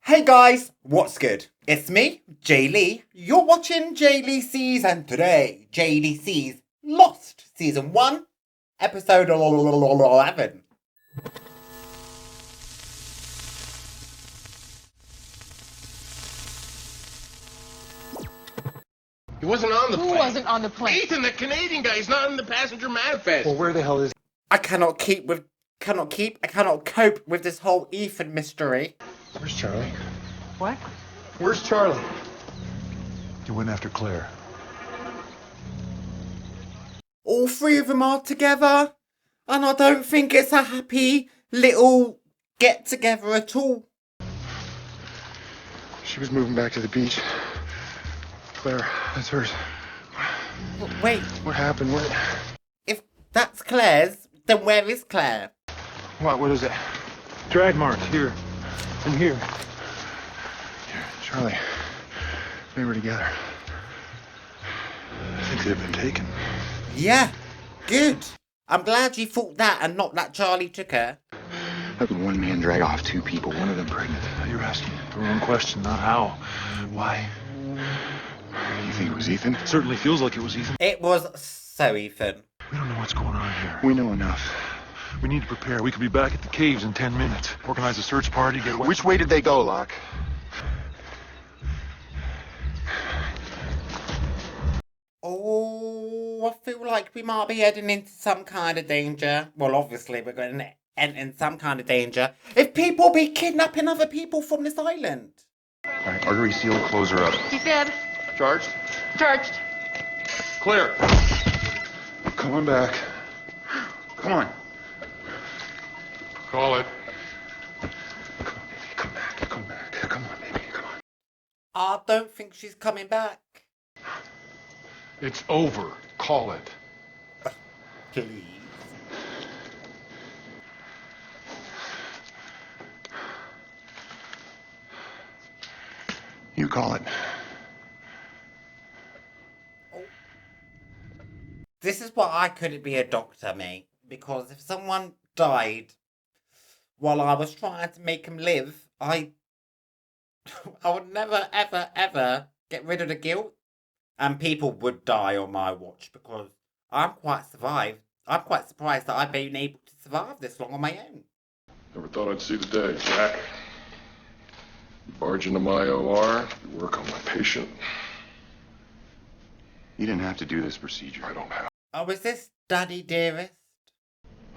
Hey guys, what's good? It's me, J-Lei. You're watching J-Lei Sees, and today, J-Lei Sees Lost Season 1, Episode 11. He wasn't on the plane. Who wasn't on the plane? Ethan, the Canadian guy. He's not in the passenger manifest. Well, where the hell is he? I cannot cope with this whole Ethan mystery. Where's Charlie? What? Where's Charlie? He went after Claire. All three of them are together, and I don't think it's a happy little get-together at all. She was moving back to the beach. Claire, that's hers. Wait, What happened? What? if that's Claire's, then where is Claire? What is it? Drag marks here. And here. Here, Charlie. They were together. I think they've been taken. Yeah, good. I'm glad you thought that and not that Charlie took her. How could one man drag off two people, one of them pregnant? You're asking the wrong question, not how. Why? You think it was Ethan? It certainly feels like it was Ethan. It was so Ethan. We don't know what's going on here. We know enough. We need to prepare. We could be back at the caves in 10 minutes. Organize a search party, get away. Which way did they go, Locke? Oh, I feel like we might be heading into some kind of danger. Well, obviously, we're going to end in some kind of danger if people be kidnapping other people from this island. All right, artery seal, close her up. He's dead. Charged? Charged. Clear. Come on back. Come on. Call it. Come back. Come back. Come on, baby. Come on. I don't think she's coming back. It's over. Call it. Please. You call it. This is why I couldn't be a doctor, mate. Because if someone died while I was trying to make him live, I would never, ever, ever get rid of the guilt. And people would die on my watch because I'm quite surprised that I've been able to survive this long on my own. Never thought I'd see the day, Jack. You barge into my OR, you work on my patient. You didn't have to do this procedure. I don't have. Oh, is this Daddy Dearest?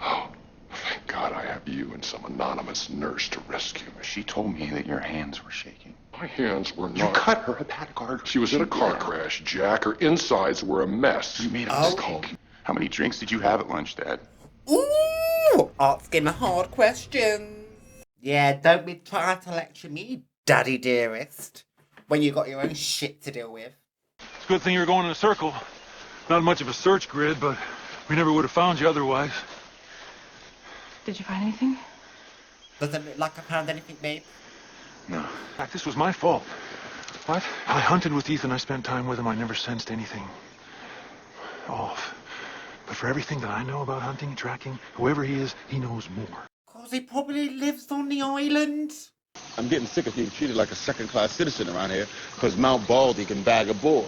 Oh, thank God I have you and some anonymous nurse to rescue me. She told me that your hands were shaking. My hands were You not. cut her hepatic artery. She was in a car crash, Jack. Her insides were a mess. You made a Oh. mistake. How many drinks did you have at lunch, Dad? Ooh! Asking the hard questions. Yeah, don't be trying to lecture me, Daddy Dearest, when you got your own shit to deal with. It's a good thing you're going in a circle. Not much of a search grid, but we never would have found you otherwise. Did you find anything? Doesn't look like I found anything, babe. No. In fact, this was my fault. What? I hunted with Ethan. I spent time with him. I never sensed anything off. But for everything that I know about hunting and tracking, whoever he is, he knows more. Because he probably lives on the island. I'm getting sick of being treated like a second-class citizen around here because Mount Baldy can bag a boar.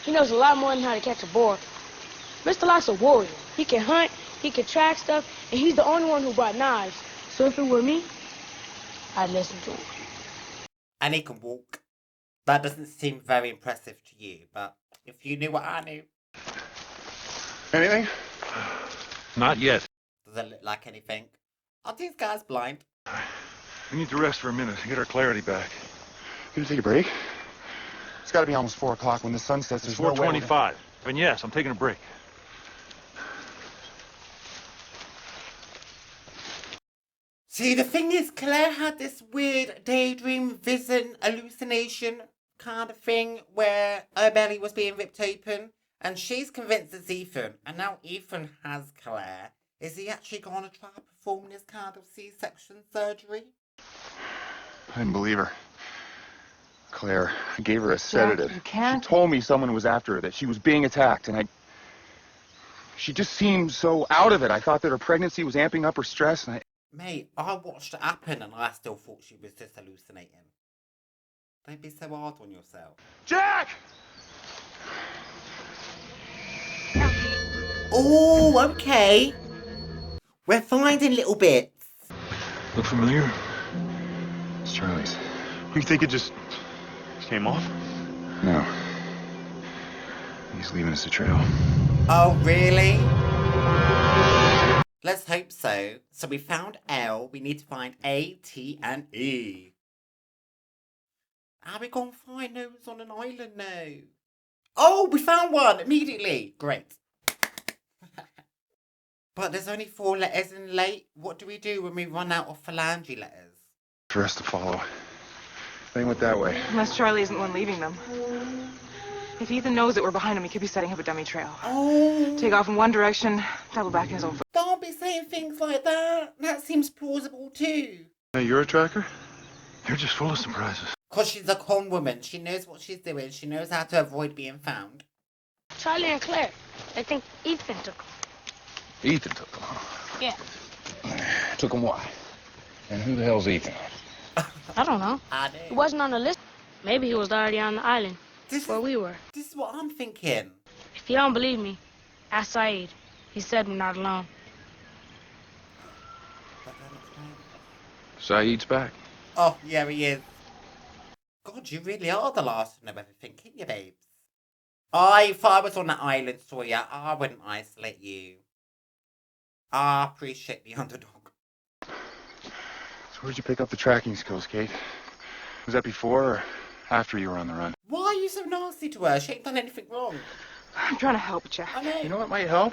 He knows a lot more than how to catch a boar. Mr. Locke's a warrior. He can hunt, he can track stuff, and he's the only one who brought knives. So if it were me, I'd listen to him. And he can walk. That doesn't seem very impressive to you, but if you knew what I knew, Anything? Not yet. does it look like anything? Are these guys blind? We need to rest for a minute and get our clarity back. You gonna take a break? It's gotta be almost 4 o'clock. When the sun sets, It's there's no way we're 4:25. And yes, I'm taking a break. See, the thing is, Claire had this weird daydream, vision, hallucination kind of thing where her belly was being ripped open, and she's convinced it's Ethan, and now Ethan has Claire. Is he actually going to try to perform this kind of C-section surgery? I didn't believe her. Claire, I gave her a sedative. you can't. She told me someone was after her, that she was being attacked, and she just seemed so out of it. I thought that her pregnancy was amping up her stress, and Mate, I watched it happen and I still thought she was just hallucinating. Don't be so hard on yourself. Jack! Oh, okay. We're finding little bits. Look familiar? It's Charlie's. You think it just came off? No. He's leaving us a trail. Oh, really? Let's hope so. So we found L. We need to find A, T, and E. How are we going to find those on an island now? Oh, we found one immediately. Great. But there's only 4 letters in late. What do we do when we run out of phalange letters? For us to follow. They went that way. Unless Charlie isn't the one leaving them. If Ethan knows that we're behind him, he could be setting up a dummy trail. Oh. Take off in one direction, double back in his own foot. Don't be saying things like that. That seems plausible too. Hey, you're a tracker? You're just full of surprises. Because she's a con woman. She knows what she's doing. She knows how to avoid being found. Charlie and Claire. I think Ethan took them. Ethan took them, huh? Yeah. Took them why? And who the hell's Ethan? I don't know. I know. He wasn't on the list. Maybe he was already on the island where we were. This is what I'm thinking. If you don't believe me, ask Sayid. He said we're not alone. Sayid's back. Oh, yeah, he is. God, you really are the last to know everything, ain't you, babes? If I was on that island, Sawyer, I wouldn't isolate you. I appreciate the underdog. So where'd you pick up the tracking skills, Kate? Was that before or after you were on the run? Why are you so nasty to her? She ain't done anything wrong. I'm trying to help, Jack. I know. You know what might help?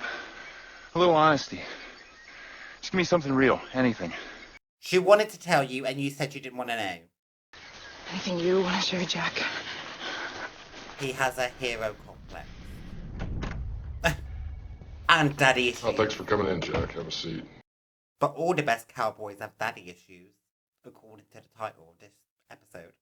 A little honesty. Just give me something real, anything. She wanted to tell you, and you said you didn't want to know. Anything you want to share, Jack? He has a hero complex. And daddy issues. Oh, thanks for coming in, Jack. Have a seat. But all the best cowboys have daddy issues, according to the title of this episode.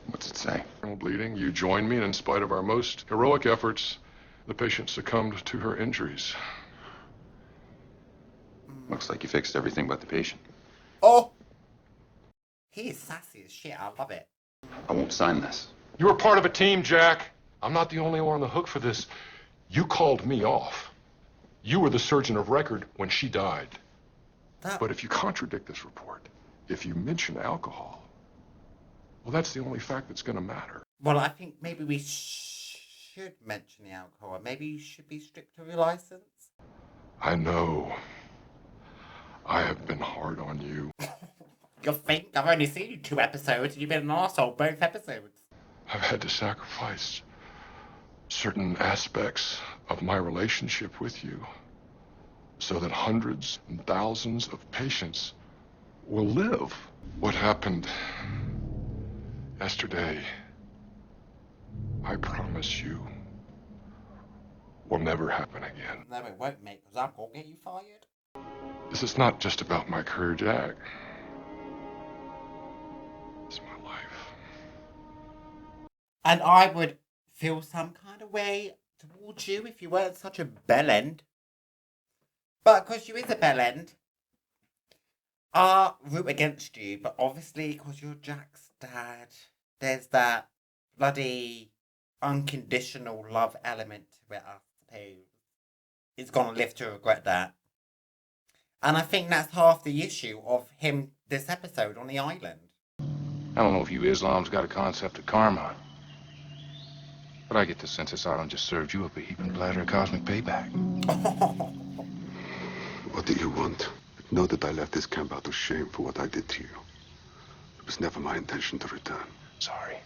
What's it say? Bleeding, you joined me, and in spite of our most heroic efforts, the patient succumbed to her injuries. Looks like you fixed everything but the patient. Oh! He is sassy as shit, I love it. I won't sign this. You were part of a team, Jack. I'm not the only one on the hook for this. You called me off. You were the surgeon of record when she died. But if you contradict this report, if you mention alcohol, well, that's the only fact that's going to matter. Well, I think maybe we should mention the alcohol. Maybe you should be strict to your license. I know. I have been hard on you. You think? I've only seen you 2 episodes and you've been an arsehole both episodes. I've had to sacrifice certain aspects of my relationship with you so that hundreds and thousands of patients will live. What happened yesterday, I promise you, will never happen again. No, it won't, mate, because I'm going to get you fired. This is not just about my career, Jack. It's my life. And I would feel some kind of way towards you if you weren't such a bellend. But because you is a bellend, I root against you. But obviously, because you're Jack's dad, there's that bloody unconditional love element to it, I suppose. It's going to live to regret that. And I think that's half the issue of him this episode on the island. I don't know if you Islam's got a concept of karma. But I get the sense this island just served you up a heaping platter of cosmic payback. What do you want? Know that I left this camp out of shame for what I did to you. It was never my intention to return. Sorry.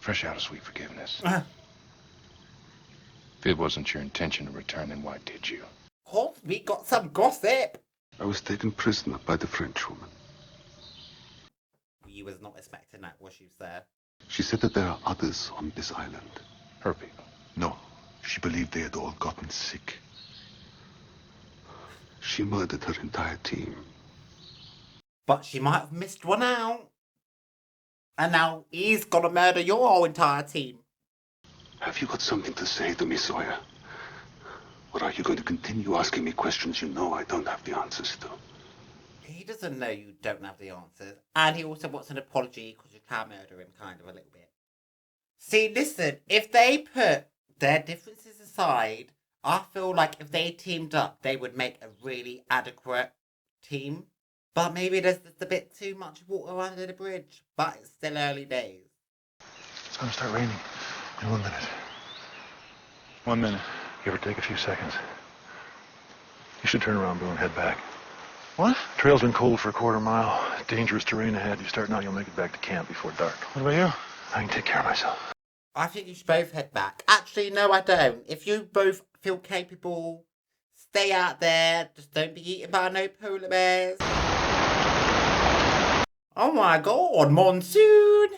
Fresh out of sweet forgiveness. If it wasn't your intention to return, then why did you? Oh, we got some gossip. I was taken prisoner by the French woman. You was not expecting that, was you, sir? She said that there are others on this island. Her people? No. She believed they had all gotten sick. She murdered her entire team. But she might have missed one out. And now he's gonna murder your whole entire team. Have you got something to say to me, Sawyer? Or are you going to continue asking me questions you know I don't have the answers to? He doesn't know you don't have the answers. And he also wants an apology because you can't murder him, kind of a little bit. See, listen, if they put their differences aside, I feel like if they teamed up, they would make a really adequate team. But maybe there's just a bit too much water under the bridge. But it's still early days. It's gonna start raining in 1 minute. 1 minute. Give or take a few seconds. You should turn around, Boone, head back. What? Trail's been cold for a quarter mile. Dangerous terrain ahead. You start now, you'll make it back to camp before dark. What about you? I can take care of myself. I think you should both head back. Actually, no, I don't. If you both feel capable, stay out there. Just don't be eaten by no polar bears. Oh my god, monsoon!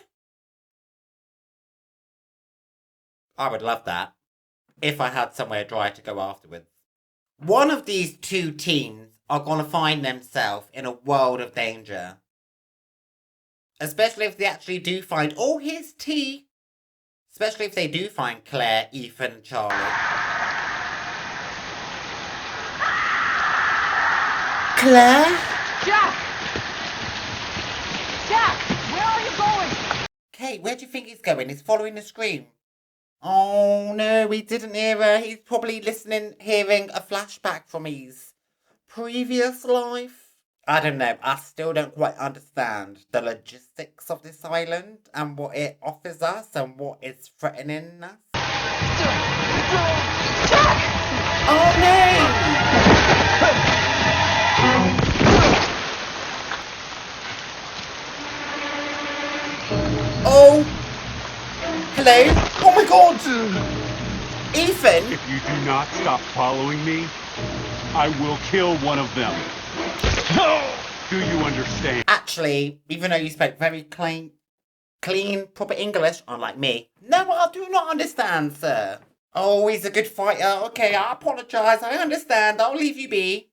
I would love that. If I had somewhere dry to go afterwards. One of these two teams are going to find themselves in a world of danger. Especially if they actually do find... Oh, here's tea! Especially if they do find Claire, Ethan, and Charlie. Claire? Jack! Jack! Where are you going? Kate, where do you think he's going? He's following the scream. Oh no, he didn't hear her. He's probably hearing a flashback from his previous life. I don't know. I still don't quite understand the logistics of this island and what it offers us and what it's threatening us. Oh no! Oh! Hello? Oh my god! Ethan? If you do not stop following me, I will kill one of them. Do you understand? Actually, even though you spoke very clean, proper English, unlike me. No, I do not understand, sir. Oh, he's a good fighter. Okay, I apologise. I understand. I'll leave you be.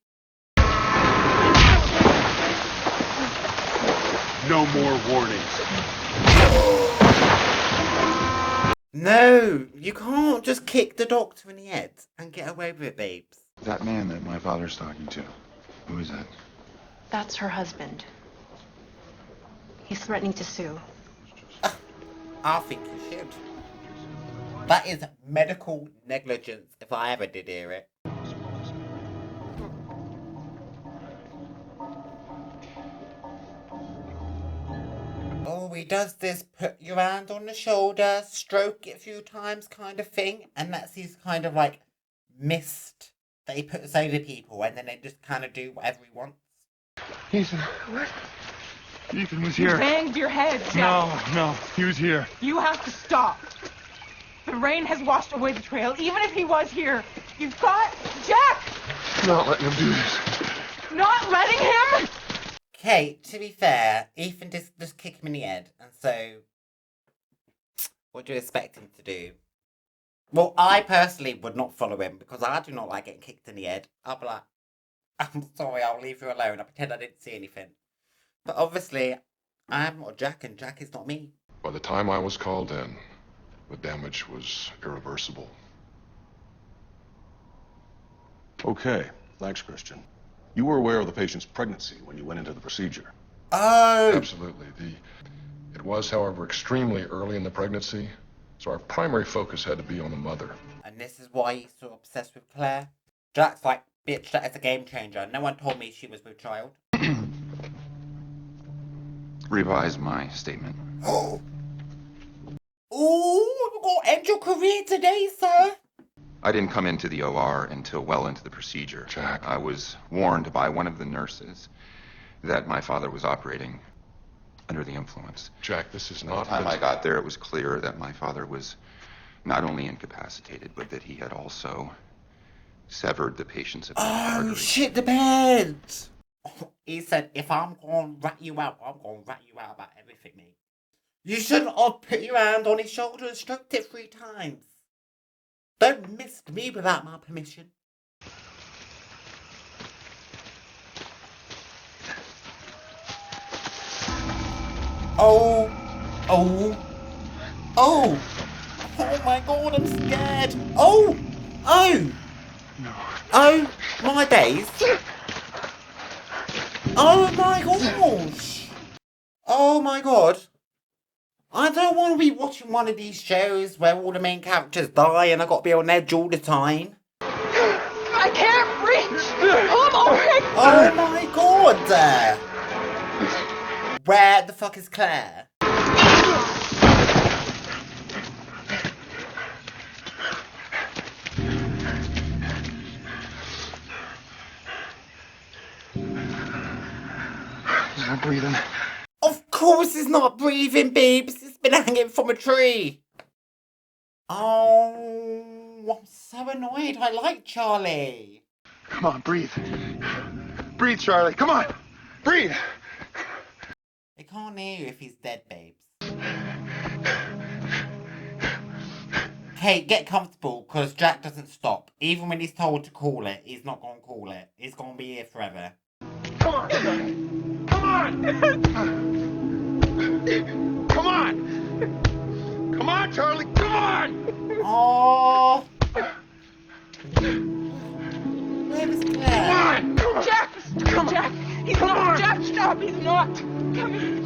No more warnings. No, you can't just kick the doctor in the head and get away with it, babes. That man that my father's talking to, who is that? That's her husband. He's threatening to sue. I think you should. That is medical negligence if I ever did hear it. Oh, he does this put your hand on the shoulder, stroke it a few times kind of thing. And that's his kind of like mist that he puts over people and then they just kind of do whatever he wants. Ethan. What? Ethan was You here. banged your head, Jack. No, he was here. You have to stop. The rain has washed away the trail. Even if he was here, you've got... Jack! Not letting him do this. Not letting him? Okay, to be fair, Ethan just kicked him in the head, and so what do you expect him to do? Well, I personally would not follow him because I do not like getting kicked in the head. I'll be like, I'm sorry, I'll leave you alone. I pretend I didn't see anything. But obviously, I am not Jack, and Jack is not me. By the time I was called in, the damage was irreversible. Okay, thanks, Christian. You were aware of the patient's pregnancy when you went into the procedure. Oh! Absolutely. It was, however, extremely early in the pregnancy, so our primary focus had to be on the mother. And this is why he's so obsessed with Claire. Jack's like, bitch, that is a game changer. No one told me she was with child. Revise my statement. Oh! Ooh, you're gonna end your career today, sir! I didn't come into the OR until well into the procedure. Jack. I was warned by one of the nurses that my father was operating under the influence. Jack, this is By the not... time I got there, it was clear that my father was not only incapacitated, but that he had also severed the patient's artery. Oh, shit the bed! He said, if I'm gonna rat you out, I'm gonna rat you out about everything, mate. You shouldn't have put your hand on his shoulder and stroked it 3 times. Don't mist me without my permission. Oh! Oh! Oh! Oh my god, I'm scared! Oh! Oh! No. Oh, my days. Oh, my gosh. Oh, my God. I don't want to be watching one of these shows where all the main characters die and I've got to be on edge all the time. I can't reach! Pull over! Oh, my God. Where the fuck is Claire? He's not breathing. Of course he's not breathing, babes. He's been hanging from a tree. Oh, I'm so annoyed. I like Charlie. Come on, breathe. Breathe, Charlie. Come on. Breathe. They can't hear you if he's dead, babes. Hey, get comfortable, because Jack doesn't stop. Even when he's told to call it, he's not going to call it. He's going to be here forever. Come on! Come on! Come on! Come on, Charlie! Come on! Oh. Where is Claire? Come on! Jack! Jack! He's not! Jack, stop! He's not! Come here!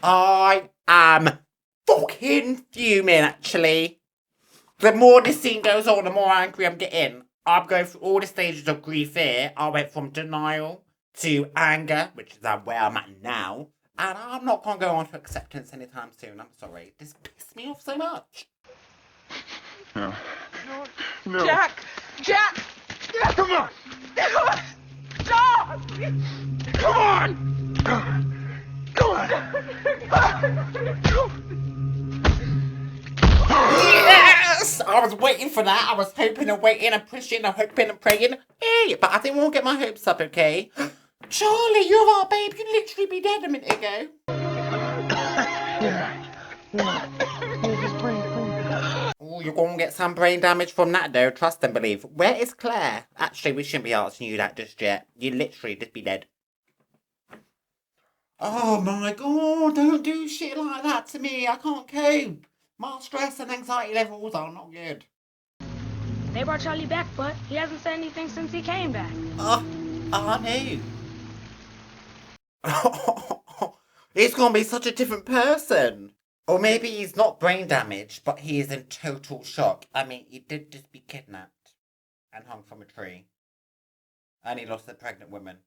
I am fucking fuming, actually. The more this scene goes on, the more angry I'm getting. I'm going through all the stages of grief here. I went from denial to anger, which is where I'm at now. And I'm not going to go on to acceptance anytime soon. I'm sorry. This pissed me off so much. No. No. Jack! Jack! Come on! Stop! Come on! Come on! Yes! I was waiting for that. I was hoping and waiting and pushing and hoping and praying. Hey, but I didn't want to get my hopes up, okay? Charlie, you're our babe. You'd literally be dead a minute ago. Oh, you're going to get some brain damage from that, though. Trust and believe. Where is Claire? Actually, we shouldn't be asking you that just yet. You'd literally just be dead. Oh, my God. Don't do shit like that to me. I can't cope. My stress and anxiety levels are not good. They brought Charlie back, but he hasn't said anything since he came back. I know. He's gonna be such a different person. Or maybe he's not brain damaged, but he is in total shock. I mean, he did just be kidnapped and hung from a tree. And he lost a pregnant woman.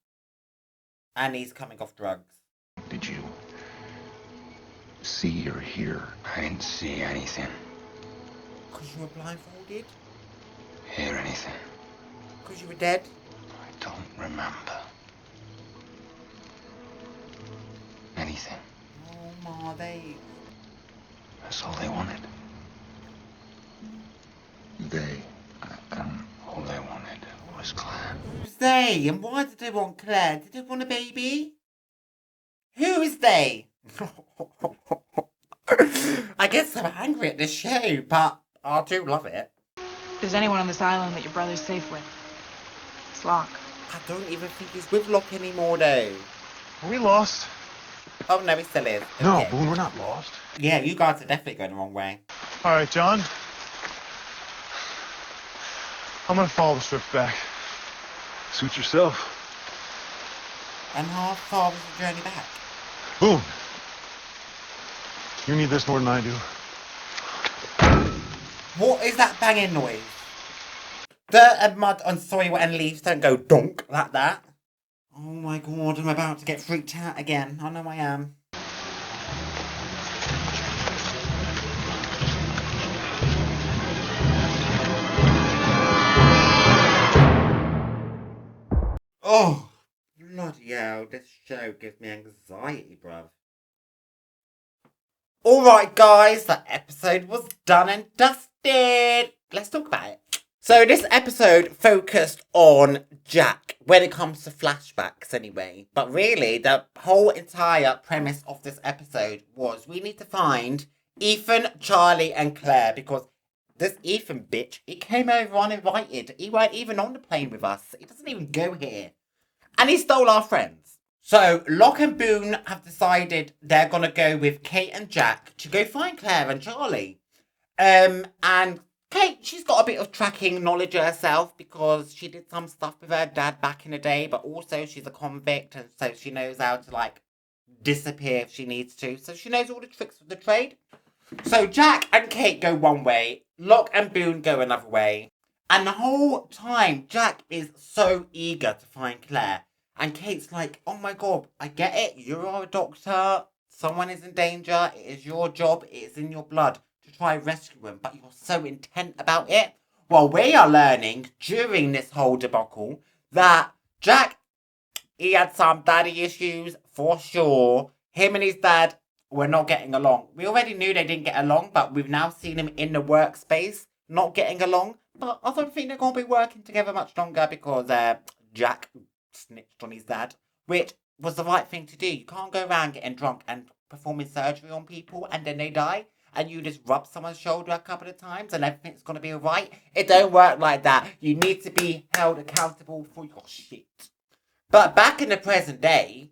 And he's coming off drugs. Did you see or hear? I didn't see anything. Because you were blindfolded? Hear anything? Because you were dead? I don't remember. Anything. Oh my days. That's all they wanted. They. All they wanted was Claire. Who's they? And why did they want Claire? Did they want a baby? Who is they? I guess I'm angry at this show, but I do love it. If there's anyone on this island that your brother's safe with, it's Locke. I don't even think he's with Locke anymore, though. Are we lost? Oh, no, he still is. No, Okay. Boone, we're not lost. Yeah, you guys are definitely going the wrong way. All right, John. I'm gonna follow the strip back. Suit yourself. And how far was the journey back? Boone. You need this more than I do. What is that banging noise? Dirt and mud on soil and leaves don't go donk like that. Oh my God, I'm about to get freaked out again. I know I am. Oh, bloody hell, this show gives me anxiety, bruv. Alright guys, that episode was done and dusted. Let's talk about it. So this episode focused on Jack when it comes to flashbacks anyway. But really, the whole entire premise of this episode was we need to find Ethan, Charlie and Claire because this Ethan bitch, he came over uninvited. He weren't even on the plane with us. He doesn't even go here. And he stole our friends. So Locke and Boone have decided they're going to go with Kate and Jack to go find Claire and Charlie. And Kate, she's got a bit of tracking knowledge herself because she did some stuff with her dad back in the day, but also she's a convict, and so she knows how to, like, disappear if she needs to. So she knows all the tricks of the trade. So Jack and Kate go one way, Locke and Boone go another way. And the whole time, Jack is so eager to find Claire. And Kate's like, oh my god, I get it, you are a doctor, someone is in danger, it is your job, it is in your blood to try rescue him, but you're so intent about it. Well, we are learning during this whole debacle that Jack, he had some daddy issues for sure. Him and his dad were not getting along. We already knew they didn't get along, but we've now seen him in the workspace not getting along. But I don't think they're going to be working together much longer because Jack snitched on his dad, which was the right thing to do. You can't go around getting drunk and performing surgery on people and then they die. And you just rub someone's shoulder a couple of times and everything's going to be alright. It don't work like that. You need to be held accountable for your shit. But back in the present day,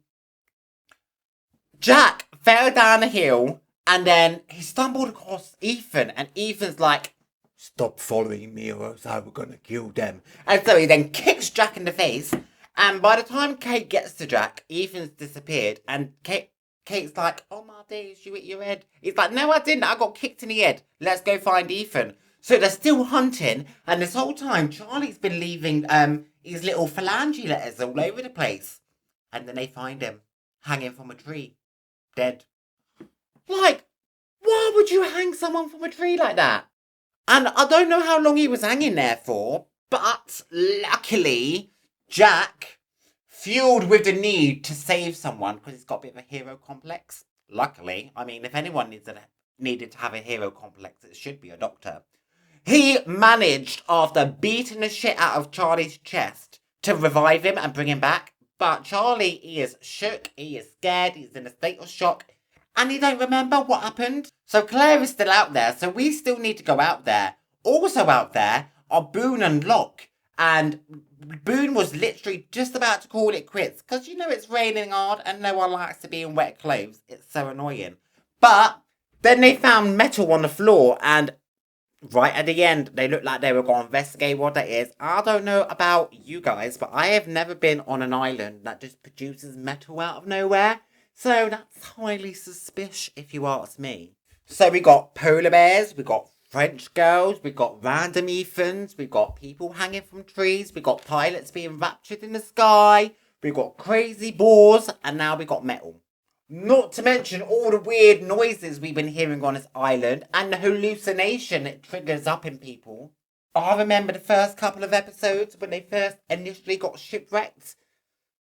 Jack fell down a hill and then he stumbled across Ethan. And Ethan's like, stop following me or else I was going to kill them. And so he then kicks Jack in the face. And by the time Kate gets to Jack, Ethan's disappeared. And Kate's like, oh my days, you hit your head. He's like, no I didn't, I got kicked in the head. Let's go find Ethan. So they're still hunting, and this whole time Charlie's been leaving his little phalange letters all over the place. And then they find him, hanging from a tree, dead. Like, why would you hang someone from a tree like that? And I don't know how long he was hanging there for, but luckily, Jack, fueled with the need to save someone, because he's got a bit of a hero complex. Luckily, I mean, if anyone needed to have a hero complex, it should be a doctor. He managed, after beating the shit out of Charlie's chest, to revive him and bring him back. But Charlie, he is shook, he is scared, he's in a state of shock, and he don't remember what happened. So Claire is still out there, so we still need to go out there. Also out there are Boone and Locke. And Boone was literally just about to call it quits. Because you know it's raining hard and no one likes to be in wet clothes. It's so annoying. But then they found metal on the floor. And right at the end, they looked like they were going to investigate what that is. I don't know about you guys, but I have never been on an island that just produces metal out of nowhere. So that's highly suspicious if you ask me. So we got polar bears, we got French girls, we got random Ethans, we got people hanging from trees, we got pilots being raptured in the sky, we got crazy boars, and now we got metal. Not to mention all the weird noises we've been hearing on this island, and the hallucination it triggers up in people. I remember the first couple of episodes when they first initially got shipwrecked.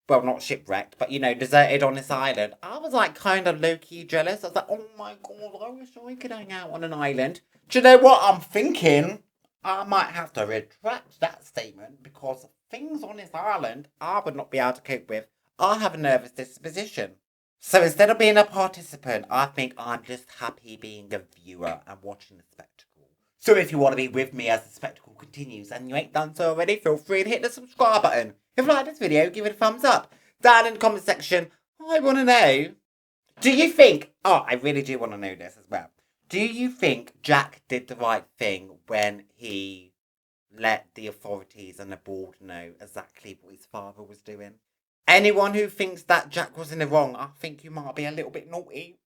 Well, not shipwrecked, but, you know, deserted on this island. I was, like, kind of low-key jealous. I was like, oh my god, I wish I could hang out on an island. Do you know what I'm thinking? I might have to retract that statement because things on this island I would not be able to cope with. I have a nervous disposition. So instead of being a participant, I think I'm just happy being a viewer and watching the spectacle. So if you want to be with me as the spectacle continues and you ain't done so already, feel free to hit the subscribe button. If you like this video, give it a thumbs up. Down in the comment section, I want to know. Do you think... Oh, I really do want to know this as well. Do you think Jack did the right thing when he let the authorities and the board know exactly what his father was doing? Anyone who thinks that Jack was in the wrong, I think you might be a little bit naughty.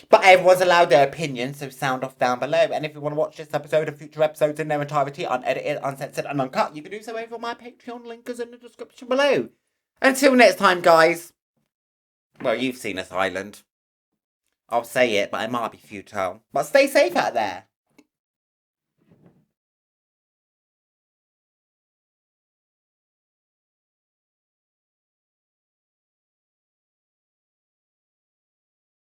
But everyone's allowed their opinion, so sound off down below. And if you want to watch this episode and future episodes in their entirety, unedited, uncensored and uncut, you can do so over on my Patreon. Link is in the description below. Until next time, guys. Well, you've seen this island. I'll say it, but it might be futile. But stay safe out there.